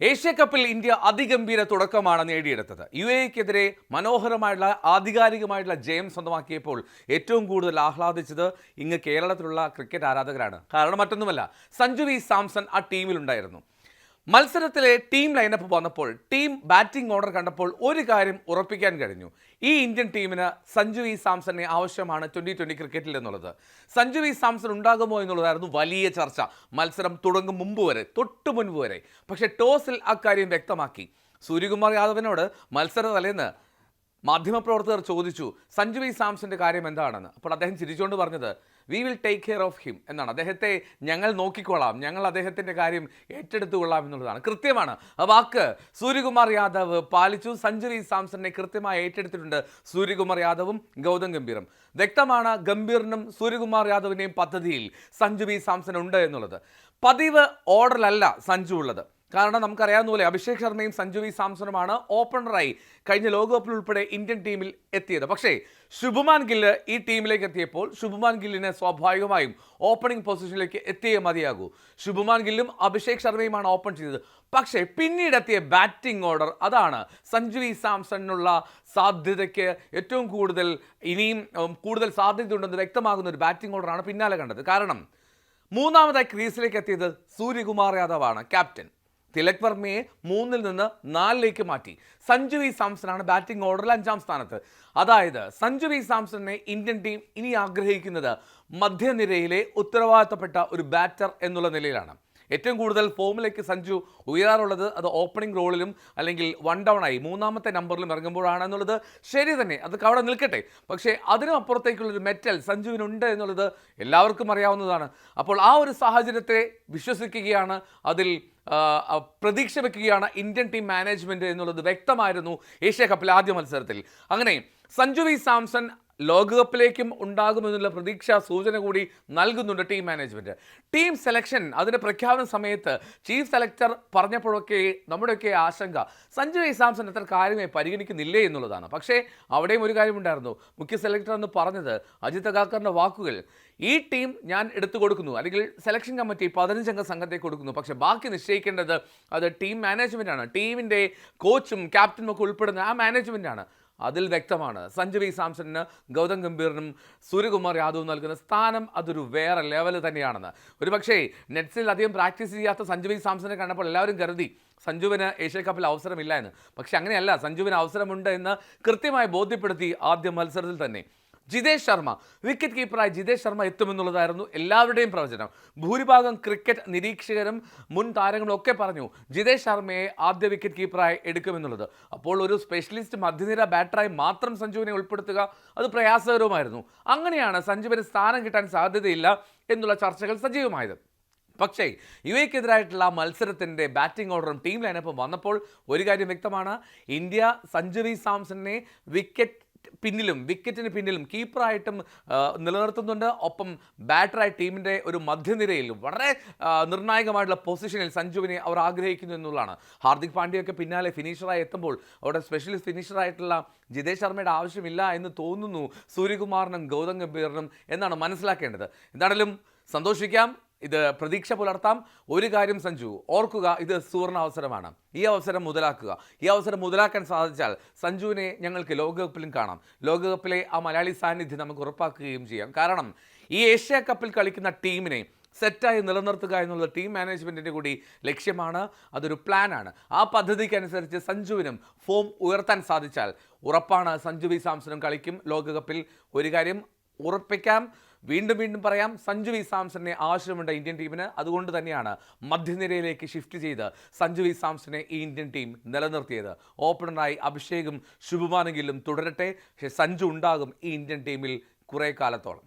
Asia കപ്പിൽ India അതിഗംഭീര തുടക്കമാണ് നേടിയെടുത്തത്. UAE-ക്കെതിരെ മനോഹരമായിട്ടുള്ള ആധികാരികമായിട്ടുള്ള ജയം സ്വന്തമാക്കിയപ്പോൾ ഏറ്റവും കൂടുതൽ ആഹ്ലാദിച്ചത് ഇങ്ങ് കേരളത്തിലുള്ള ക്രിക്കറ്റ് ആരാധകരാണ്. കാരണം മറ്റൊന്നുമല്ല, സഞ്ജു വി സാംസൺ ആ ടീമിലുണ്ടായിരുന്നു. മത്സരത്തിലെ ടീം ലൈനപ്പ് വന്നപ്പോൾ, ടീം ബാറ്റിംഗ് ഓർഡർ കണ്ടപ്പോൾ ഒരു കാര്യം ഉറപ്പിക്കാൻ കഴിഞ്ഞു: ഈ ഇന്ത്യൻ ടീമിന് സഞ്ജു വി സാംസനെ ആവശ്യമാണ് 2020 ക്രിക്കറ്റിൽ എന്നുള്ളത്. സഞ്ജു വി സാംസൺ ഉണ്ടാകുമോ എന്നുള്ളതായിരുന്നു വലിയ ചർച്ച മത്സരം തുടങ്ങും മുമ്പ് വരെ, തൊട്ടു മുൻപ് വരെ. പക്ഷേ ടോസിൽ അക്കാര്യം വ്യക്തമാക്കി. സൂര്യകുമാർ യാദവിനോട് മത്സര തലേന്ന് മാധ്യമപ്രവർത്തകർ ചോദിച്ചു സഞ്ജു വി സാംസന്റെ കാര്യം എന്താണെന്ന്. അപ്പോൾ അദ്ദേഹം ചിരിച്ചുകൊണ്ട് പറഞ്ഞത് we will take care of him എന്നാണ്. അദ്ദേഹത്തെ ഞങ്ങൾ നോക്കിക്കൊള്ളാം, ഞങ്ങൾ അദ്ദേഹത്തിൻ്റെ കാര്യം ഏറ്റെടുത്തുകൊള്ളാം എന്നുള്ളതാണ്. കൃത്യമാണ് ആ വാക്ക് സൂര്യകുമാർ യാദവ് പാലിച്ചു. സഞ്ജു വി സാംസനെ കൃത്യമായി ഏറ്റെടുത്തിട്ടുണ്ട് സൂര്യകുമാർ യാദവും ഗൗതം ഗംഭീറും. വ്യക്തമാണ് ഗംഭീറിനും സൂര്യകുമാർ യാദവിൻ്റെയും പദ്ധതിയിൽ സഞ്ജു വി സാംസൺ ഉണ്ട് എന്നുള്ളത്. പതിവ് ഓർഡറിലല്ല സഞ്ജു ഉള്ളത്. കാരണം നമുക്കറിയാവുന്ന പോലെ അഭിഷേക് ശർമ്മയും സഞ്ജു വി സാംസണുമാണ് ഓപ്പണറായി കഴിഞ്ഞ ലോകകപ്പിൽ ഉൾപ്പെടെ ഇന്ത്യൻ ടീമിൽ എത്തിയത്. പക്ഷേ ശുഭ്മാൻ ഗില്ല് ഈ ടീമിലേക്ക് എത്തിയപ്പോൾ ശുഭ്മാൻ ഗില്ലിന് സ്വാഭാവികമായും ഓപ്പണിംഗ് പൊസിഷനിലേക്ക് എത്തിയേ മതിയാകൂ. ശുഭ്മാൻ ഗില്ലും അഭിഷേക് ശർമ്മയുമാണ് ഓപ്പൺ ചെയ്തത്. പക്ഷേ പിന്നീടെത്തിയ ബാറ്റിംഗ് ഓർഡർ, അതാണ് സഞ്ജു വി സാംസണിനുള്ള സാധ്യതയ്ക്ക് ഏറ്റവും കൂടുതൽ ഇനിയും കൂടുതൽ സാധ്യതയുണ്ടെന്ന് വ്യക്തമാകുന്ന ഒരു ബാറ്റിംഗ് ഓർഡറാണ് പിന്നാലെ കണ്ടത്. കാരണം മൂന്നാമതായി ക്രീസിലേക്ക് എത്തിയത് സൂര്യകുമാർ യാദവാണ്, ക്യാപ്റ്റൻ. തിലക് വർമ്മയെ 3-ൽ നിന്ന് 4-ലേക്ക് മാറ്റി. സഞ്ജു വി സാംസണാണ് ബാറ്റിംഗ് ഓർഡറിൽ 5-ാം സ്ഥാനത്ത്. അതായത് സഞ്ജു വി സാംസണിനെ ഇന്ത്യൻ ടീം ഇനി ആഗ്രഹിക്കുന്നത് മധ്യനിരയിലെ ഉത്തരവാദിത്തപ്പെട്ട ഒരു ബാറ്റർ എന്നുള്ള നിലയിലാണ്. ഏറ്റവും കൂടുതൽ ഫോമിലേക്ക് സഞ്ജു ഉയരാറുള്ളത് അത് ഓപ്പണിംഗ് റോളിലും അല്ലെങ്കിൽ വൺ ഡൗൺ ആയി മൂന്നാമത്തെ നമ്പറിലും ഇറങ്ങുമ്പോഴാണ് എന്നുള്ളത് ശരി തന്നെ, അതൊക്കെ അവിടെ നിൽക്കട്ടെ. പക്ഷേ അതിനും അപ്പുറത്തേക്കുള്ളൊരു മെറ്റൽ സഞ്ജുവിനുണ്ട് എന്നുള്ളത് എല്ലാവർക്കും അറിയാവുന്നതാണ്. അപ്പോൾ ആ ഒരു സാഹചര്യത്തെ വിശ്വസിക്കുകയാണ്, അതിൽ പ്രതീക്ഷ വെക്കുകയാണ് ഇന്ത്യൻ ടീം മാനേജ്മെൻറ്റ് എന്നുള്ളത് വ്യക്തമായിരുന്നു ഏഷ്യ കപ്പിലെ ആദ്യ മത്സരത്തിൽ. അങ്ങനെ സഞ്ജു വി സാംസൺ ലോകകപ്പിലേക്കും ഉണ്ടാകുമെന്നുള്ള പ്രതീക്ഷാ സൂചന കൂടി നൽകുന്നുണ്ട് ടീം മാനേജ്മെൻറ്റ്. ടീം സെലക്ഷൻ അതിൻ്റെ പ്രഖ്യാപന സമയത്ത് ചീഫ് സെലക്ടർ പറഞ്ഞപ്പോഴൊക്കെ നമ്മുടെയൊക്കെ ആശങ്ക സഞ്ജു വി സാംസൺ അത്ര കാര്യമായി പരിഗണിക്കുന്നില്ലേ എന്നുള്ളതാണ്. പക്ഷേ അവിടെയും ഒരു കാര്യമുണ്ടായിരുന്നു. മുഖ്യ സെലക്ടർ എന്ന് പറഞ്ഞത് അജിത് അഗാക്കറിൻ്റെ വാക്കുകൾ: ഈ ടീം ഞാൻ എടുത്തു കൊടുക്കുന്നു, അല്ലെങ്കിൽ സെലക്ഷൻ കമ്മിറ്റി 15-അംഗ സംഘത്തെ കൊടുക്കുന്നു, പക്ഷേ ബാക്കി നിശ്ചയിക്കേണ്ടത് അത് ടീം മാനേജ്മെൻറ്റാണ്. ടീമിൻ്റെ കോച്ചും ക്യാപ്റ്റനും ഒക്കെ ഉൾപ്പെടുന്ന ആ മാനേജ്മെൻറ്റാണ്. അതിൽ വ്യക്തമാണ് സഞ്ജു വി സാംസണിന് ഗൗതം ഗംഭീറിനും സൂര്യകുമാർ യാദവും നൽകുന്ന സ്ഥാനം അതൊരു വേറെ ലെവൽ തന്നെയാണെന്ന്. ഒരു പക്ഷേ നെറ്റ്സിൽ അധികം പ്രാക്ടീസ് ചെയ്യാത്ത സഞ്ജു വി സാംസനെ കണ്ടപ്പോൾ എല്ലാവരും കരുതി സഞ്ജുവിന് ഏഷ്യ കപ്പിൽ അവസരമില്ല എന്ന്. പക്ഷേ അങ്ങനെയല്ല, സഞ്ജുവിന് അവസരമുണ്ട് എന്ന് കൃത്യമായി ബോധ്യപ്പെടുത്തി ആദ്യ മത്സരത്തിൽ തന്നെ. ജിതേഷ് ശർമ്മ, വിക്കറ്റ് കീപ്പറായി ജിതേഷ് ശർമ്മ എത്തുമെന്നുള്ളതായിരുന്നു എല്ലാവരുടെയും പ്രവചനം. ഭൂരിഭാഗം ക്രിക്കറ്റ് നിരീക്ഷകരും മുൻ താരങ്ങളും ഒക്കെ പറഞ്ഞു ജിതേഷ് ശർമ്മയെ ആദ്യ വിക്കറ്റ് കീപ്പറായി എടുക്കുമെന്നുള്ളത്. അപ്പോൾ ഒരു സ്പെഷ്യലിസ്റ്റ് മധ്യനിര ബാറ്ററായി മാത്രം സഞ്ജുവിനെ ഉൾപ്പെടുത്തുക അത് പ്രയാസകരവുമായിരുന്നു. അങ്ങനെയാണ് സഞ്ജുവിന് സ്ഥാനം കിട്ടാൻ സാധ്യതയില്ല എന്നുള്ള ചർച്ചകൾ സജീവമായത്. പക്ഷേ UAE-ക്കെതിരായിട്ടുള്ള മത്സരത്തിൻ്റെ ബാറ്റിംഗ് ഓർഡറും ടീം ലൈനപ്പും വന്നപ്പോൾ ഒരു കാര്യം വ്യക്തമാണ്: ഇന്ത്യ സഞ്ജു വി സാംസണിനെ വിക്കറ്റിന് പിന്നിലും കീപ്പറായിട്ടും നിലനിർത്തുന്നുണ്ട്. ഒപ്പം ബാറ്ററായി ടീമിൻ്റെ ഒരു മധ്യനിരയിൽ വളരെ നിർണായകമായിട്ടുള്ള പൊസിഷനിൽ സഞ്ജുവിനെ അവർ ആഗ്രഹിക്കുന്നു എന്നുള്ളതാണ്. ഹാർദിക് പാണ്ഡ്യയൊക്കെ പിന്നാലെ ഫിനിഷറായി എത്തുമ്പോൾ അവിടെ സ്പെഷ്യലിസ്റ്റ് ഫിനിഷറായിട്ടുള്ള ജിതേഷ് ശർമ്മയുടെ ആവശ്യമില്ല എന്ന് തോന്നുന്നു സൂര്യകുമാറിനും ഗൗതം ഗംഭീറിനും എന്നാണ് മനസ്സിലാക്കേണ്ടത്. എന്താണെങ്കിലും സന്തോഷിക്കാം, ഇത് പ്രതീക്ഷ പുലർത്താം. ഒരു കാര്യം സഞ്ജു ഓർക്കുക, ഇത് സുവർണ അവസരമാണ്. ഈ അവസരം മുതലാക്കുക. ഈ അവസരം മുതലാക്കാൻ സാധിച്ചാൽ സഞ്ജുവിനെ ഞങ്ങൾക്ക് ലോകകപ്പിലും കാണാം. ലോകകപ്പിലെ ആ മലയാളി സാന്നിധ്യം നമുക്ക് ഉറപ്പാക്കുകയും ചെയ്യാം. കാരണം ഈ ഏഷ്യ കപ്പിൽ കളിക്കുന്ന ടീമിനെ സെറ്റായി നിലനിർത്തുക എന്നുള്ളത് ടീം മാനേജ്മെൻറ്റിൻ്റെ കൂടി ലക്ഷ്യമാണ്. അതൊരു പ്ലാനാണ്. ആ പദ്ധതിക്കനുസരിച്ച് സഞ്ജുവിനും ഫോം ഉയർത്താൻ സാധിച്ചാൽ ഉറപ്പാണ് സഞ്ജു വി സാംസണും കളിക്കും ലോകകപ്പിൽ. ഒരു കാര്യം ഉറപ്പിക്കാം, വീണ്ടും വീണ്ടും പറയാം, സഞ്ജു വി സാംസണിനെ ആവശ്യമുണ്ട് ഇന്ത്യൻ ടീമിന്. അതുകൊണ്ട് തന്നെയാണ് മധ്യനിരയിലേക്ക് ഷിഫ്റ്റ് ചെയ്ത് സഞ്ജു വി സാംസണെ ഈ ഇന്ത്യൻ ടീം നിലനിർത്തിയത്. ഓപ്പണറായി അഭിഷേകും ശുഭ്മാൻ ഗില്ലും തുടരട്ടെ, പക്ഷേ സഞ്ജു ഉണ്ടാകും ഈ ഇന്ത്യൻ ടീമിൽ കുറേ കാലത്തോളം.